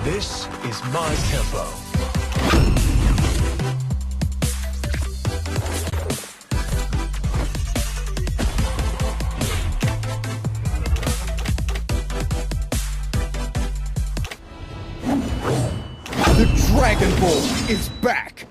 This is my tempo. The Dragon Ball is back!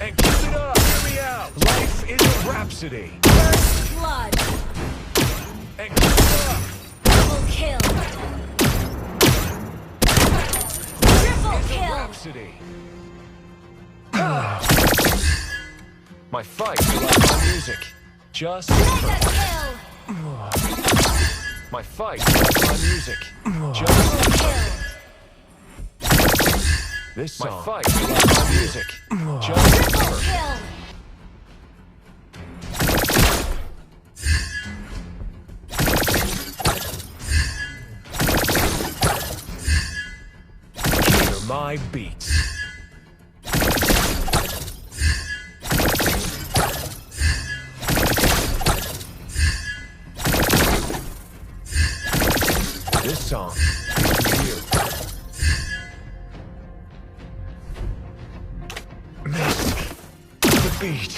And keep it up! Hear me out! Life is a rhapsody! First blood! And keep it up! Double kill! Triple It's a kill! rhapsody! My fight is like my music. Just Mega kill! my fight is like my music. Just Double kill! this song. My fight is like my music. Just Triple kill! hear my beats. This song is for you. Miss the beat.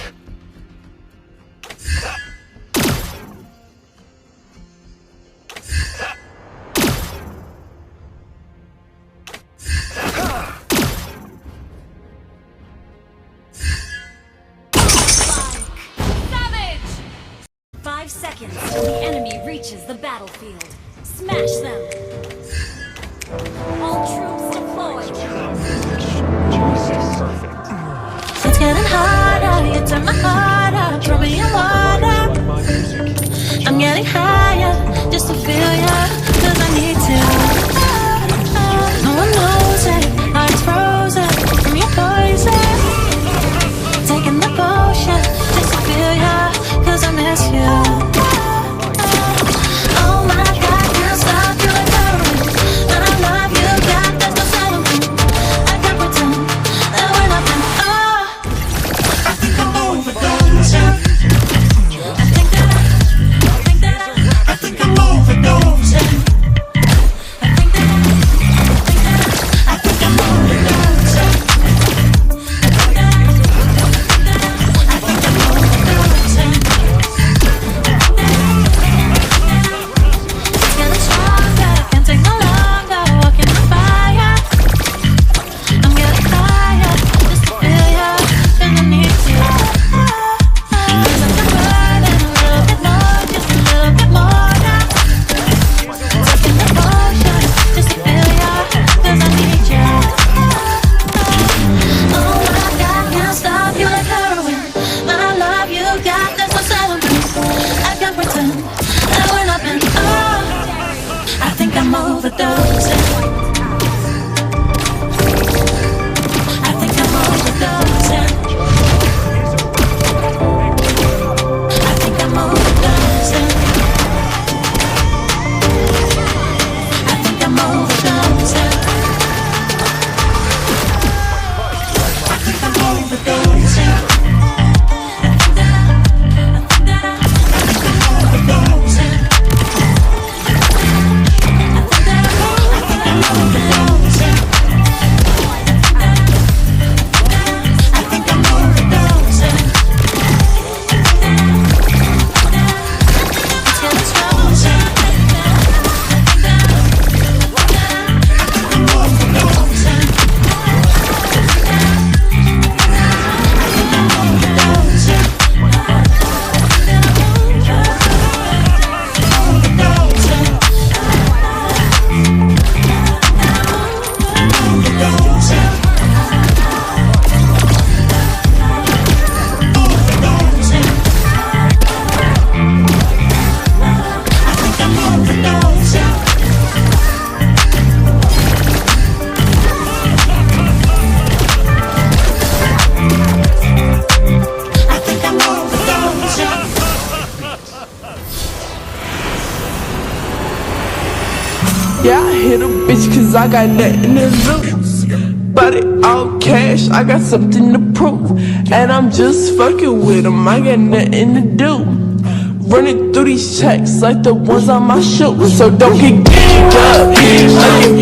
5 seconds till the enemy reaches the battlefield. Smash them! All troops deployed! Jesus, perfect. It's getting harder, you turn my heart up, throw me in water. Like my music. I'm getting higher, just to feel ya, cause I need to. No one knows it, heart's frozen from your poison. Taking the potion, just to feel ya, cause I miss you. Oh my God, can't stop you like heroin. But I love you, God, there's no settlement. I can't pretend that we're nothing. Oh, I think I'm overdosing. I think I'm overdosing. It's getting stronger, can't take no longer. Walking on fire, I'm getting higher, just to feel ya, and I need you. 'Cause I'm burning a little bit more, just a little bit more now. Taking the potion, just to feel ya, 'cause I need you. Oh my God, can't stop you like heroin. But I love you, God, there's no settlement. I can't pretend that we're nothing. Oh, I think I'm overdosing. I think I'm overdosing. I think I'm overdosing. I think I'm overdosing. I think I'm overdosing. bitch cause I got nothing to lose. But it all cash, I got something to prove. And I'm just fucking with them, I got nothing to do. Running through these checks like the ones on my shoes. So don't get ganged up, like if